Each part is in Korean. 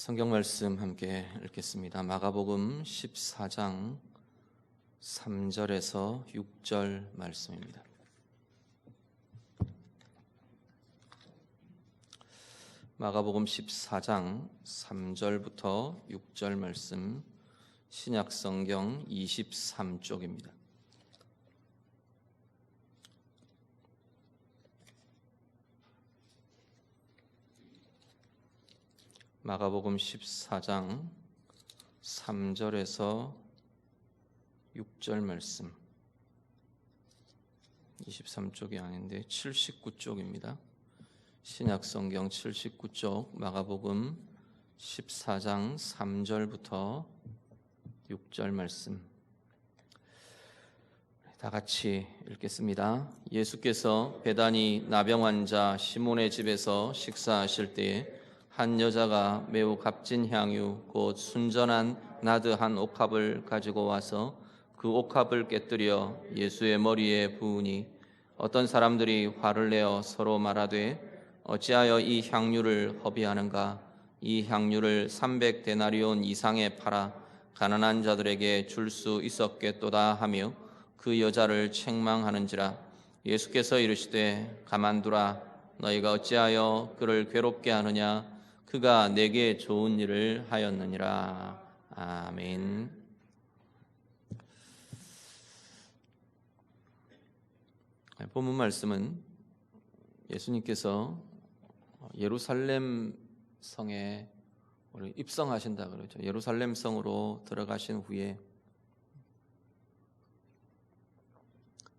성경 말씀 함께 읽겠습니다. 마가복음 14장 3절에서 6절 말씀입니다. 마가복음 14장 3절부터 6절 말씀, 신약성경 23쪽입니다. 마가복음 14장 3절에서 6절 말씀, 23쪽이 아닌데 79쪽입니다. 신약성경 79쪽 마가복음 14장 3절부터 6절 말씀, 다 같이 읽겠습니다. 예수께서 베다니 나병 환자 시몬의 집에서 식사하실 때에 한 여자가 매우 값진 향유 곧 순전한 나드 한 옥합을 가지고 와서 그 옥합을 깨뜨려 예수의 머리에 부으니 어떤 사람들이 화를 내어 서로 말하되 어찌하여 이 향유를 허비하는가? 이 향유를 300데나리온 이상에 팔아 가난한 자들에게 줄 수 있었겠도다 하며 그 여자를 책망하는지라. 예수께서 이르시되 가만두라. 너희가 어찌하여 그를 괴롭게 하느냐? 그가 내게 좋은 일을 하였느니라. 아멘. 본문 말씀은 예수님께서 예루살렘 성에 입성하신다 그러죠. 예루살렘 성으로 들어가신 후에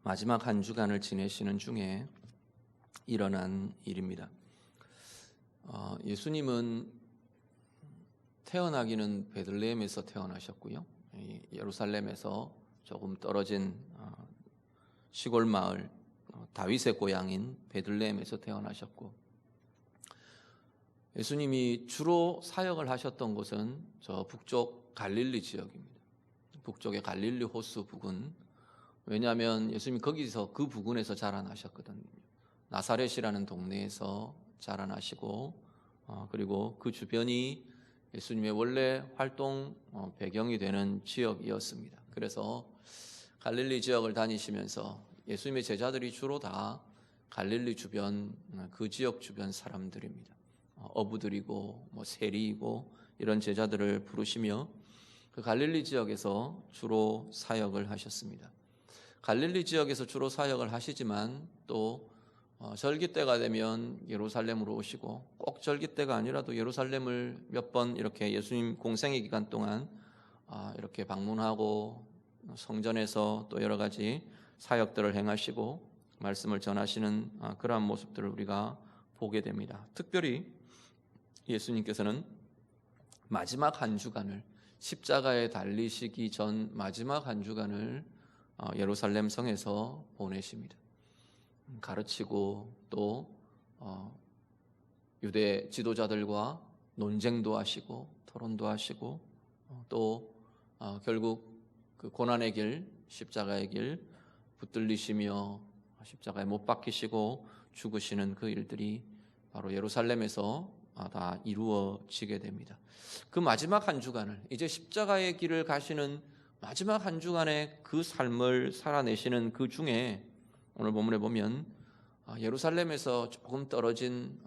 마지막 한 주간을 지내시는 중에 일어난 일입니다. 예수님은 태어나기는 베들레헴에서 태어나셨고요. 예루살렘에서 조금 떨어진 시골 마을 다윗의 고향인 베들레헴에서 태어나셨고, 예수님이 주로 사역을 하셨던 곳은 저 북쪽 갈릴리 지역입니다. 북쪽의 갈릴리 호수 부근. 왜냐하면 예수님이 거기서 그 부근에서 자라나셨거든요. 나사렛이라는 동네에서 자라나시고, 그리고 그 주변이 예수님의 원래 활동 배경이 되는 지역이었습니다. 그래서 갈릴리 지역을 다니시면서 예수님의 제자들이 주로 다 갈릴리 주변, 그 지역 주변 사람들입니다. 어부들이고 세리이고 이런 제자들을 부르시며 그 갈릴리 지역에서 주로 사역을 하셨습니다. 갈릴리 지역에서 주로 사역을 하시지만 또 절기 때가 되면 예루살렘으로 오시고, 꼭 절기 때가 아니라도 예루살렘을 몇 번 이렇게 예수님 공생의 기간 동안 이렇게 방문하고 성전에서 또 여러 가지 사역들을 행하시고 말씀을 전하시는 그러한 모습들을 우리가 보게 됩니다. 특별히 예수님께서는 마지막 한 주간을, 십자가에 달리시기 전 마지막 한 주간을 예루살렘 성에서 보내십니다. 가르치고 또 유대 지도자들과 논쟁도 하시고 토론도 하시고 또 결국 그 고난의 길, 십자가의 길 붙들리시며 십자가에 못 박히시고 죽으시는 그 일들이 바로 예루살렘에서 다 이루어지게 됩니다. 그 마지막 한 주간을, 이제 십자가의 길을 가시는 마지막 한 주간의 그 삶을 살아내시는 그 중에 오늘 본문에 보면 예루살렘에서 조금 떨어진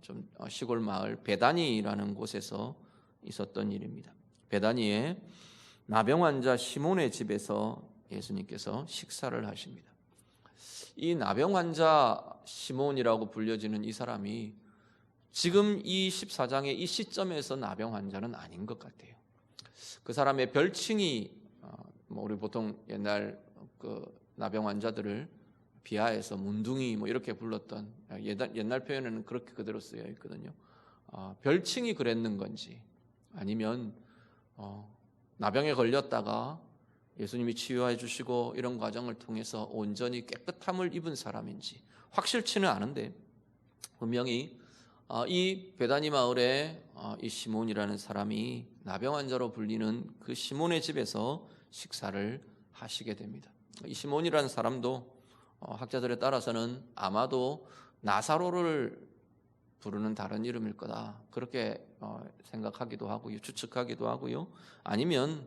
좀 시골 마을 베다니라는 곳에서 있었던 일입니다. 베다니에 나병 환자 시몬의 집에서 예수님께서 식사를 하십니다. 이 나병 환자 시몬이라고 불려지는 이 사람이 지금 이 14장의 이 시점에서 나병 환자는 아닌 것 같아요. 그 사람의 별칭이 우리 보통 옛날 그 나병 환자들을 비하해서 문둥이 이렇게 불렀던, 옛날 표현에는 그렇게 그대로 쓰여 있거든요. 별칭이 그랬는 건지, 아니면 나병에 걸렸다가 예수님이 치유해 주시고 이런 과정을 통해서 온전히 깨끗함을 입은 사람인지 확실치는 않은데, 분명히 이 베다니 마을에 이 시몬이라는 사람이 나병 환자로 불리는 그 시몬의 집에서 식사를 하시게 됩니다. 이 시몬이라는 사람도 학자들에 따라서는 아마도 나사로를 부르는 다른 이름일 거다. 그렇게 생각하기도 하고요. 추측하기도 하고요. 아니면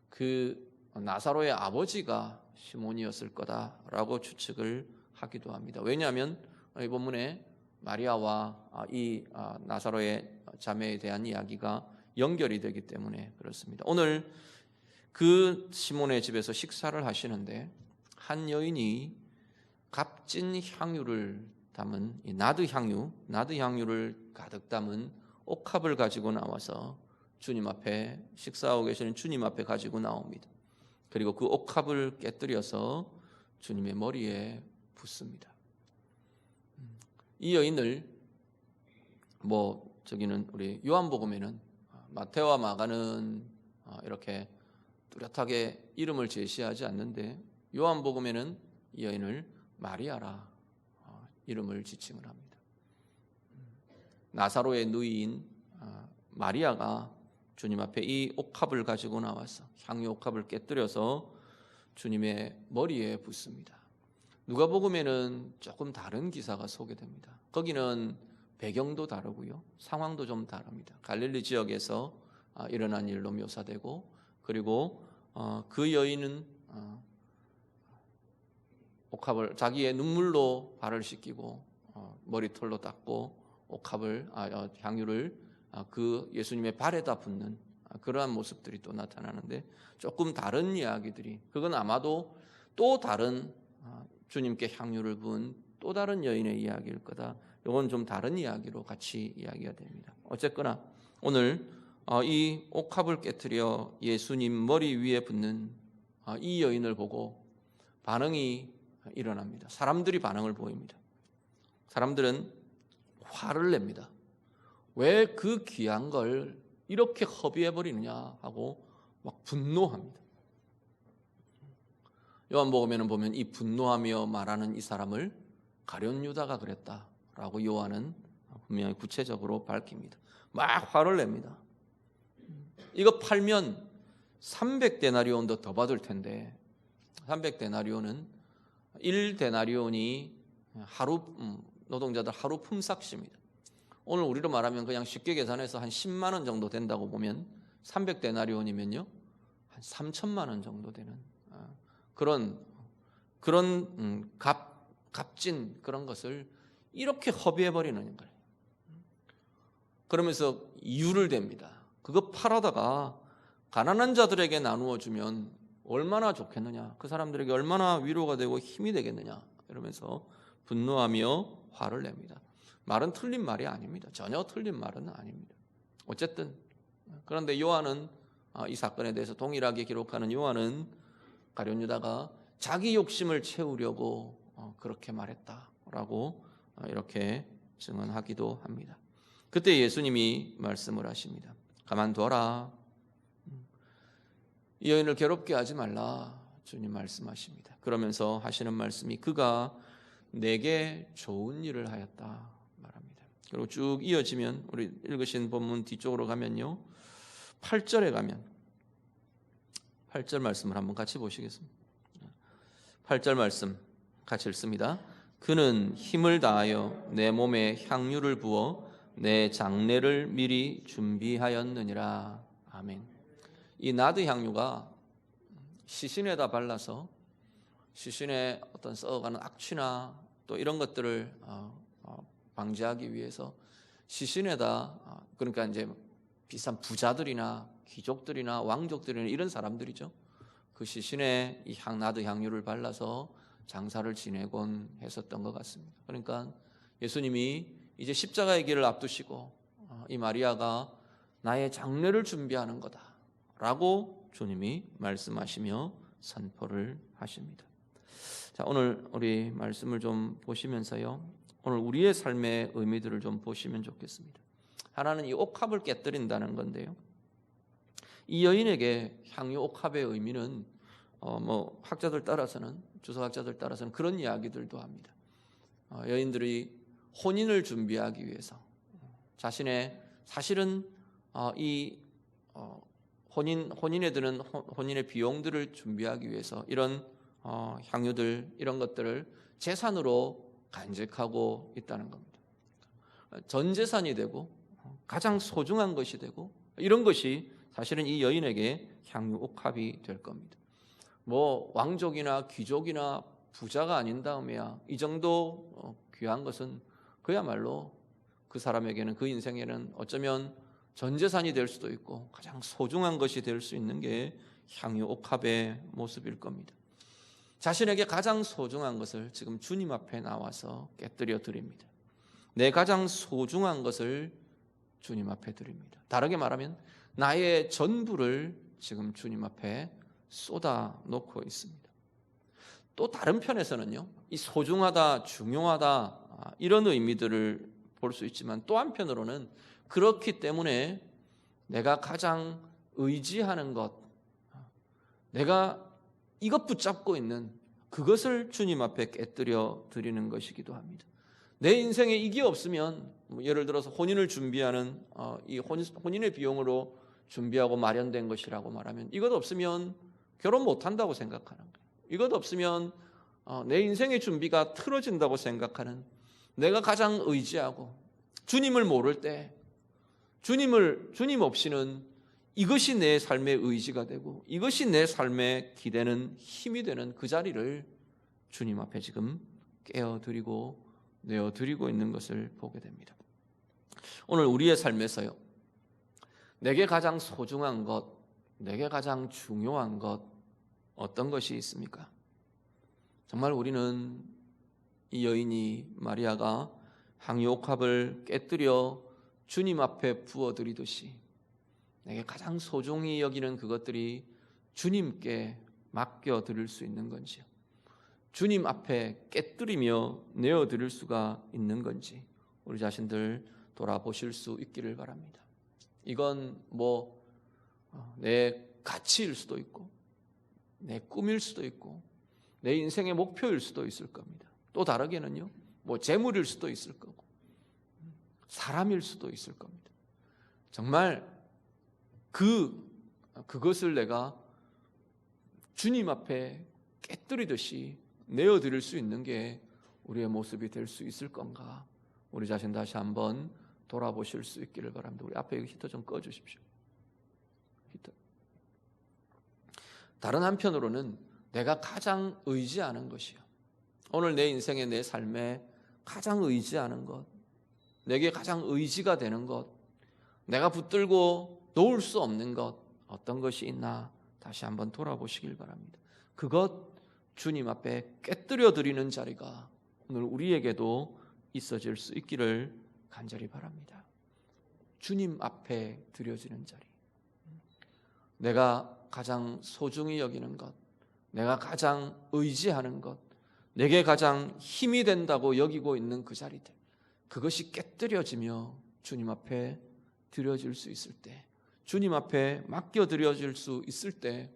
그 나사로의 아버지가 시몬이었을 거다라고 추측을 하기도 합니다. 왜냐하면 이 본문에 마리아와 이 나사로의 자매에 대한 이야기가 연결이 되기 때문에 그렇습니다. 오늘 그 시몬의 집에서 식사를 하시는데 한 여인이 값진 향유를 담은 이 나드 향유를 가득 담은 옥합을 가지고 나와서 주님 앞에 식사하고 계시는 주님 앞에 가지고 나옵니다. 그리고 그 옥합을 깨뜨려서 주님의 머리에 붓습니다. 이 여인을 저기는 우리 요한복음에는 마태와 마가는 이렇게 뚜렷하게 이름을 제시하지 않는데 요한복음에는 이 여인을 마리아라 이름을 지칭을 합니다. 나사로의 누이인 마리아가 주님 앞에 이 옥합을 가지고 나와서 향유 옥합을 깨뜨려서 주님의 머리에 붓습니다. 누가복음에는 조금 다른 기사가 소개됩니다. 거기는 배경도 다르고요, 상황도 좀 다릅니다. 갈릴리 지역에서 일어난 일로 묘사되고, 그리고 그 여인은 옥합을 자기의 눈물로 발을 씻기고 머리털로 닦고 옥합을 향유를 그 예수님의 발에다 붓는 그러한 모습들이 또 나타나는데, 조금 다른 이야기들이, 그건 아마도 또 다른 주님께 향유를 부은 또 다른 여인의 이야기일 거다. 이건 좀 다른 이야기로 같이 이야기가 됩니다. 어쨌거나 오늘 이 옥합을 깨뜨려 예수님 머리 위에 붓는 이 여인을 보고 반응이 일어납니다. 사람들이 반응을 보입니다. 사람들은 화를 냅니다. 왜 그 귀한 걸 이렇게 허비해 버리느냐 하고 막 분노합니다. 요한복음에는 보면 이 분노하며 말하는 이 사람을 가룟 유다가 그랬다라고 요한은 분명히 구체적으로 밝힙니다. 막 화를 냅니다. 이거 팔면 300데나리온도 더 받을 텐데, 300데나리온은 1데나리온이 하루 노동자들 하루 품삯입니다. 오늘 우리로 말하면 그냥 쉽게 계산해서 한 10만 원 정도 된다고 보면 300데나리온이면요 한 3천만 원 정도 되는 그런 값진 그런 것을 이렇게 허비해 버리는 거예요. 그러면서 이유를 댑니다. 그거 팔아다가 가난한 자들에게 나누어 주면 얼마나 좋겠느냐, 그 사람들에게 얼마나 위로가 되고 힘이 되겠느냐, 이러면서 분노하며 화를 냅니다. 말은 틀린 말이 아닙니다. 전혀 틀린 말은 아닙니다. 어쨌든 그런데 요한은 이 사건에 대해서 동일하게 기록하는 요한은 가룟 유다가 자기 욕심을 채우려고 그렇게 말했다라고 이렇게 증언하기도 합니다. 그때 예수님이 말씀을 하십니다. 가만둬라. 이 여인을 괴롭게 하지 말라. 주님 말씀하십니다. 그러면서 하시는 말씀이 그가 내게 좋은 일을 하였다 말합니다. 그리고 쭉 이어지면 우리 읽으신 본문 뒤쪽으로 가면요, 8절에 가면 8절 말씀을 한번 같이 보시겠습니다. 8절 말씀 같이 읽습니다. 그는 힘을 다하여 내 몸에 향유를 부어 내 장례를 미리 준비하였느니라. 아멘. 이 나드 향유가 시신에다 발라서 시신의 어떤 썩어가는 악취나 또 이런 것들을 방지하기 위해서 시신에다, 그러니까 이제 비싼 부자들이나 귀족들이나 왕족들이나 이런 사람들이죠. 그 시신에 이 나드 향유를 발라서 장사를 지내곤 했었던 것 같습니다. 그러니까 예수님이 이제 십자가의 길을 앞두시고 이 마리아가 나의 장례를 준비하는 거다라고 주님이 말씀하시며 선포를 하십니다. 자, 오늘 우리 말씀을 좀 보시면서요, 오늘 우리의 삶의 의미들을 좀 보시면 좋겠습니다. 하나는 이 옥합을 깨뜨린다는 건데요, 이 여인에게 향유 옥합의 의미는 학자들 따라서는, 주석학자들 따라서는 그런 이야기들도 합니다. 여인들이 혼인을 준비하기 위해서 자신의 사실은 이 혼인에 드는 혼인의 비용들을 준비하기 위해서 이런 향유들, 이런 것들을 재산으로 간직하고 있다는 겁니다. 전 재산이 되고 가장 소중한 것이 되고 이런 것이 사실은 이 여인에게 향유옥합이 될 겁니다. 뭐 왕족이나 귀족이나 부자가 아닌 다음에야 이 정도 귀한 것은 그야말로 그 사람에게는, 그 인생에는 어쩌면 전 재산이 될 수도 있고 가장 소중한 것이 될 수 있는 게 향유옥합의 모습일 겁니다. 자신에게 가장 소중한 것을 지금 주님 앞에 나와서 깨뜨려 드립니다. 내 가장 소중한 것을 주님 앞에 드립니다. 다르게 말하면 나의 전부를 지금 주님 앞에 쏟아 놓고 있습니다. 또 다른 편에서는요, 이 소중하다, 중요하다 이런 의미들을 볼 수 있지만 또 한편으로는 그렇기 때문에 내가 가장 의지하는 것, 내가 이것 붙잡고 있는 그것을 주님 앞에 깨뜨려 드리는 것이기도 합니다. 내 인생에 이게 없으면 예를 들어서 혼인을 준비하는 이 혼인의 비용으로 준비하고 마련된 것이라고 말하면 이것 없으면 결혼 못한다고 생각하는 거예요. 이것 없으면 내 인생의 준비가 틀어진다고 생각하는, 내가 가장 의지하고 주님을 모를 때 주님 없이는 이것이 내 삶의 의지가 되고 이것이 내 삶의 기대는 힘이 되는 그 자리를 주님 앞에 지금 깨어드리고 내어드리고 있는 것을 보게 됩니다. 오늘 우리의 삶에서요, 내게 가장 소중한 것, 내게 가장 중요한 것 어떤 것이 있습니까? 정말 우리는 이 여인이 마리아가 향유옥합을 깨뜨려 주님 앞에 부어드리듯이 내게 가장 소중히 여기는 그것들이 주님께 맡겨드릴 수 있는 건지요, 주님 앞에 깨뜨리며 내어드릴 수가 있는 건지 우리 자신들 돌아보실 수 있기를 바랍니다. 이건 내 가치일 수도 있고 내 꿈일 수도 있고 내 인생의 목표일 수도 있을 겁니다. 또 다르게는요, 재물일 수도 있을 거고 사람일 수도 있을 겁니다. 정말 그것을 내가 주님 앞에 깨뜨리듯이 내어드릴 수 있는 게 우리의 모습이 될 수 있을 건가? 우리 자신 다시 한번 돌아보실 수 있기를 바랍니다. 우리 앞에 히터 좀 꺼주십시오. 히터. 다른 한편으로는 내가 가장 의지하는 것이요, 오늘 내 인생에, 내 삶에 가장 의지하는 것, 내게 가장 의지가 되는 것, 내가 붙들고 놓을 수 없는 것 어떤 것이 있나 다시 한번 돌아보시길 바랍니다. 그것 주님 앞에 깨뜨려 드리는 자리가 오늘 우리에게도 있어질 수 있기를 간절히 바랍니다. 주님 앞에 드려지는 자리, 내가 가장 소중히 여기는 것, 내가 가장 의지하는 것, 내게 가장 힘이 된다고 여기고 있는 그 자리들, 그것이 깨뜨려지며 주님 앞에 드려질 수 있을 때, 주님 앞에 맡겨드려질 수 있을 때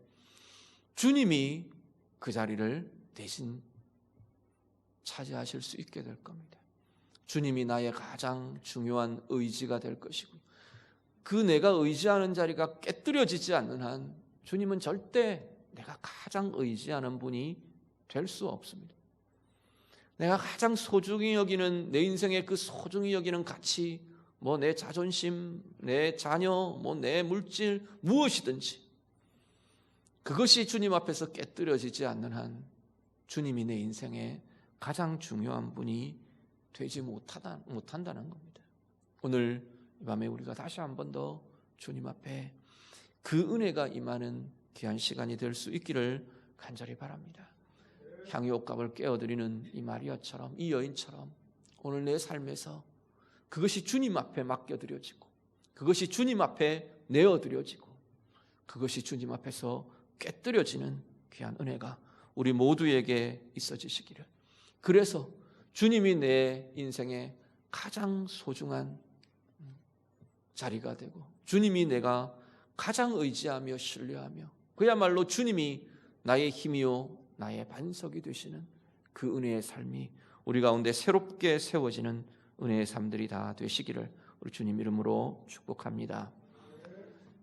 주님이 그 자리를 대신 차지하실 수 있게 될 겁니다. 주님이 나의 가장 중요한 의지가 될 것이고, 그 내가 의지하는 자리가 깨뜨려지지 않는 한 주님은 절대 내가 가장 의지하는 분이 될 수 없습니다. 내가 가장 소중히 여기는 내 인생의 그 소중히 여기는 가치, 내 자존심, 내 자녀, 내 물질, 무엇이든지 그것이 주님 앞에서 깨뜨려지지 않는 한 주님이 내 인생에 가장 중요한 분이 되지 못한다는 겁니다. 오늘 이 밤에 우리가 다시 한 번 더 주님 앞에 그 은혜가 임하는 귀한 시간이 될 수 있기를 간절히 바랍니다. 향유옥합을 깨어드리는 이 마리아처럼, 이 여인처럼 오늘 내 삶에서 그것이 주님 앞에 맡겨드려지고 그것이 주님 앞에 내어드려지고 그것이 주님 앞에서 깨뜨려지는 귀한 은혜가 우리 모두에게 있어지시기를, 그래서 주님이 내 인생에 가장 소중한 자리가 되고 주님이 내가 가장 의지하며 신뢰하며 그야말로 주님이 나의 힘이요 나의 반석이 되시는 그 은혜의 삶이 우리 가운데 새롭게 세워지는 은혜의 삶들이 다 되시기를 우리 주님 이름으로 축복합니다.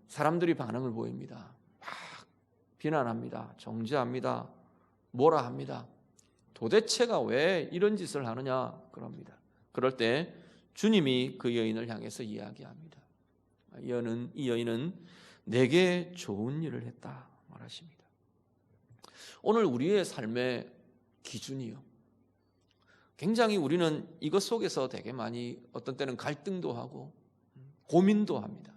사람들이 반응을 보입니다. 막 비난합니다. 정죄합니다. 뭐라 합니다. 도대체가 왜 이런 짓을 하느냐 그럽니다. 그럴 때 주님이 그 여인을 향해서 이야기합니다. 이 여인은 내게 좋은 일을 했다 말하십니다. 오늘 우리의 삶의 기준이요, 굉장히 우리는 이것 속에서 되게 많이 어떤 때는 갈등도 하고 고민도 합니다.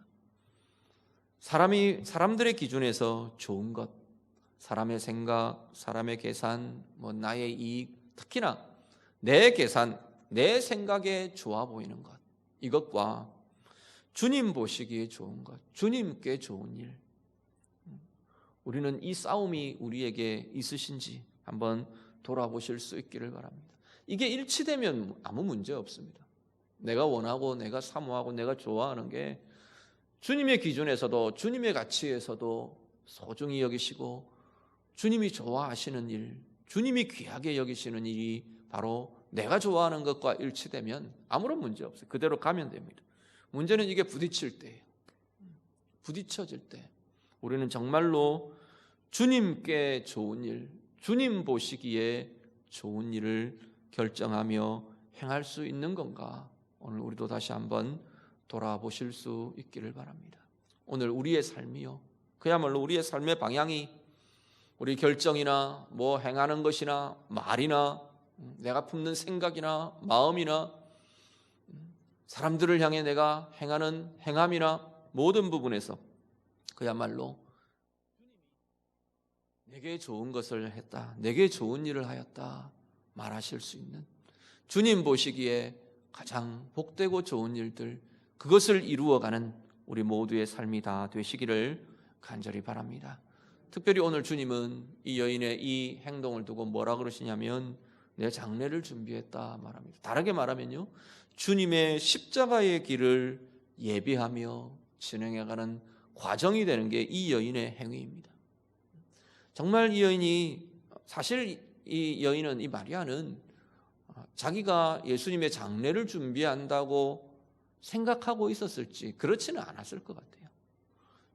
사람들의 기준에서 좋은 것, 사람의 생각, 사람의 계산, 나의 이익, 특히나 내 계산, 내 생각에 좋아 보이는 것, 이것과 주님 보시기에 좋은 것, 주님께 좋은 일, 우리는 이 싸움이 우리에게 있으신지 한번 돌아보실 수 있기를 바랍니다. 이게 일치되면 아무 문제 없습니다. 내가 원하고 내가 사모하고 내가 좋아하는 게 주님의 기준에서도 주님의 가치에서도 소중히 여기시고 주님이 좋아하시는 일, 주님이 귀하게 여기시는 일이 바로 내가 좋아하는 것과 일치되면 아무런 문제 없어요. 그대로 가면 됩니다. 문제는 이게 부딪힐 때예요. 부딪혀질 때 우리는 정말로 주님께 좋은 일, 주님 보시기에 좋은 일을 결정하며 행할 수 있는 건가? 오늘 우리도 다시 한번 돌아보실 수 있기를 바랍니다. 오늘 우리의 삶이요, 그야말로 우리의 삶의 방향이 우리 결정이나 행하는 것이나 말이나 내가 품는 생각이나 마음이나 사람들을 향해 내가 행하는 행함이나 모든 부분에서 그야말로 내게 좋은 것을 했다, 내게 좋은 일을 하였다 말하실 수 있는, 주님 보시기에 가장 복되고 좋은 일들, 그것을 이루어가는 우리 모두의 삶이 다 되시기를 간절히 바랍니다. 특별히 오늘 주님은 이 여인의 이 행동을 두고 뭐라 그러시냐면 내 장례를 준비했다 말합니다. 다르게 말하면요, 주님의 십자가의 길을 예비하며 진행해가는 과정이 되는 게 이 여인의 행위입니다. 정말 이 여인이, 사실 이 여인은, 이 마리아는 자기가 예수님의 장례를 준비한다고 생각하고 있었을지 그렇지는 않았을 것 같아요.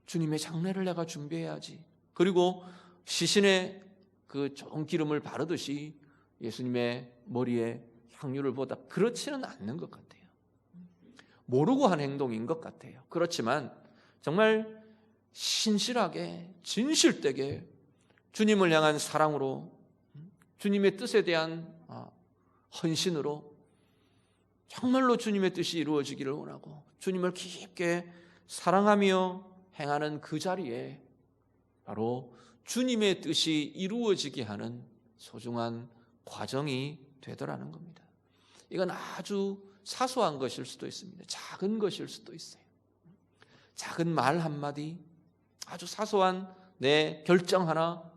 주님의 장례를 내가 준비해야지, 그리고 시신에 그 좋은 기름을 바르듯이 예수님의 머리에 향유를 보다, 그렇지는 않는 것 같아요. 모르고 한 행동인 것 같아요. 그렇지만 정말 신실하게 진실되게 주님을 향한 사랑으로, 주님의 뜻에 대한 헌신으로 정말로 주님의 뜻이 이루어지기를 원하고 주님을 깊게 사랑하며 행하는 그 자리에 바로 주님의 뜻이 이루어지게 하는 소중한 과정이 되더라는 겁니다. 이건 아주 사소한 것일 수도 있습니다. 작은 것일 수도 있어요. 작은 말 한마디, 아주 사소한 내 결정 하나,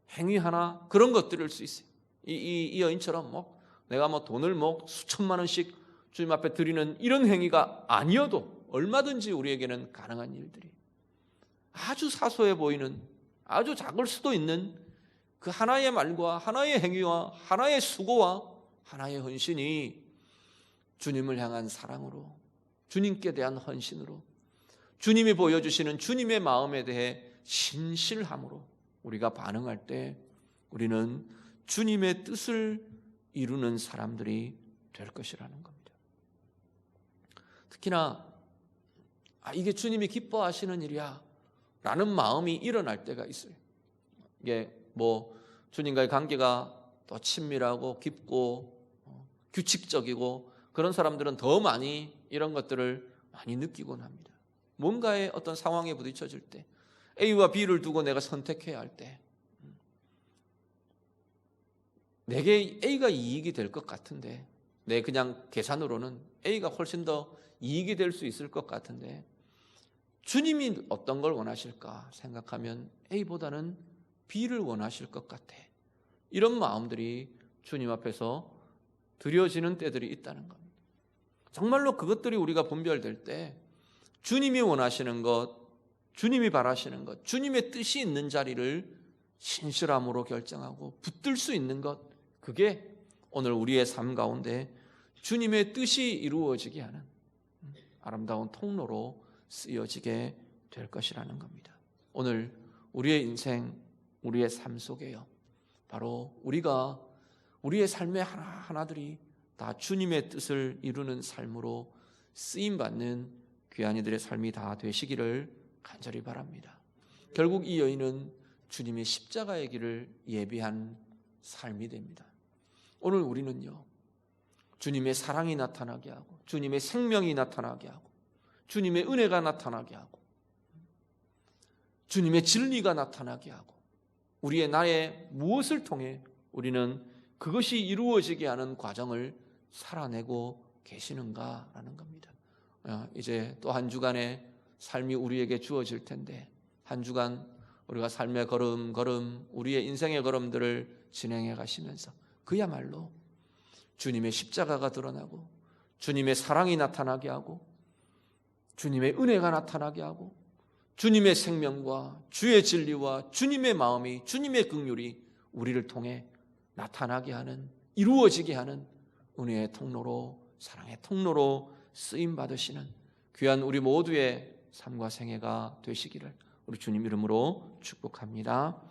행위 하나, 그런 것들일 수 있어요. 이 여인처럼 내가 돈을 수천만 원씩 주님 앞에 드리는 이런 행위가 아니어도 얼마든지 우리에게는 가능한 일들이, 아주 사소해 보이는, 아주 작을 수도 있는 그 하나의 말과 하나의 행위와 하나의 수고와 하나의 헌신이 주님을 향한 사랑으로, 주님께 대한 헌신으로, 주님이 보여주시는 주님의 마음에 대해 신실함으로 우리가 반응할 때 우리는 주님의 뜻을 이루는 사람들이 될 것이라는 겁니다. 특히나 이게 주님이 기뻐하시는 일이야 라는 마음이 일어날 때가 있어요. 이게 주님과의 관계가 더 친밀하고 깊고 규칙적이고 그런 사람들은 더 많이 이런 것들을 많이 느끼곤 합니다. 뭔가의 어떤 상황에 부딪혀질 때, A와 B를 두고 내가 선택해야 할 때, 내게 A가 이익이 될 것 같은데, 내 그냥 계산으로는 A가 훨씬 더 이익이 될 수 있을 것 같은데 주님이 어떤 걸 원하실까 생각하면 A보다는 B를 원하실 것 같아. 이런 마음들이 주님 앞에서 드려지는 때들이 있다는 겁니다. 정말로 그것들이 우리가 분별될 때 주님이 원하시는 것, 주님이 바라시는 것, 주님의 뜻이 있는 자리를 신실함으로 결정하고 붙들 수 있는 것, 그게 오늘 우리의 삶 가운데 주님의 뜻이 이루어지게 하는 아름다운 통로로 쓰여지게 될 것이라는 겁니다. 오늘 우리의 인생, 우리의 삶 속에요, 바로 우리가 우리의 삶의 하나하나들이 다 주님의 뜻을 이루는 삶으로 쓰임 받는 귀한 이들의 삶이 다 되시기를 간절히 바랍니다. 결국 이 여인은 주님의 십자가의 길을 예비한 삶이 됩니다. 오늘 우리는요, 주님의 사랑이 나타나게 하고 주님의 생명이 나타나게 하고 주님의 은혜가 나타나게 하고 주님의 진리가 나타나게 하고 우리의 나의 무엇을 통해 우리는 그것이 이루어지게 하는 과정을 살아내고 계시는가라는 겁니다. 이제 또 한 주간의 삶이 우리에게 주어질 텐데 한 주간 우리가 삶의 걸음걸음 우리의 인생의 걸음들을 진행해 가시면서 그야말로 주님의 십자가가 드러나고 주님의 사랑이 나타나게 하고 주님의 은혜가 나타나게 하고 주님의 생명과 주의 진리와 주님의 마음이 주님의 긍휼이 우리를 통해 나타나게 하는 이루어지게 하는 은혜의 통로로 사랑의 통로로 쓰임 받으시는 귀한 우리 모두의 삶과 생애가 되시기를 우리 주님 이름으로 축복합니다.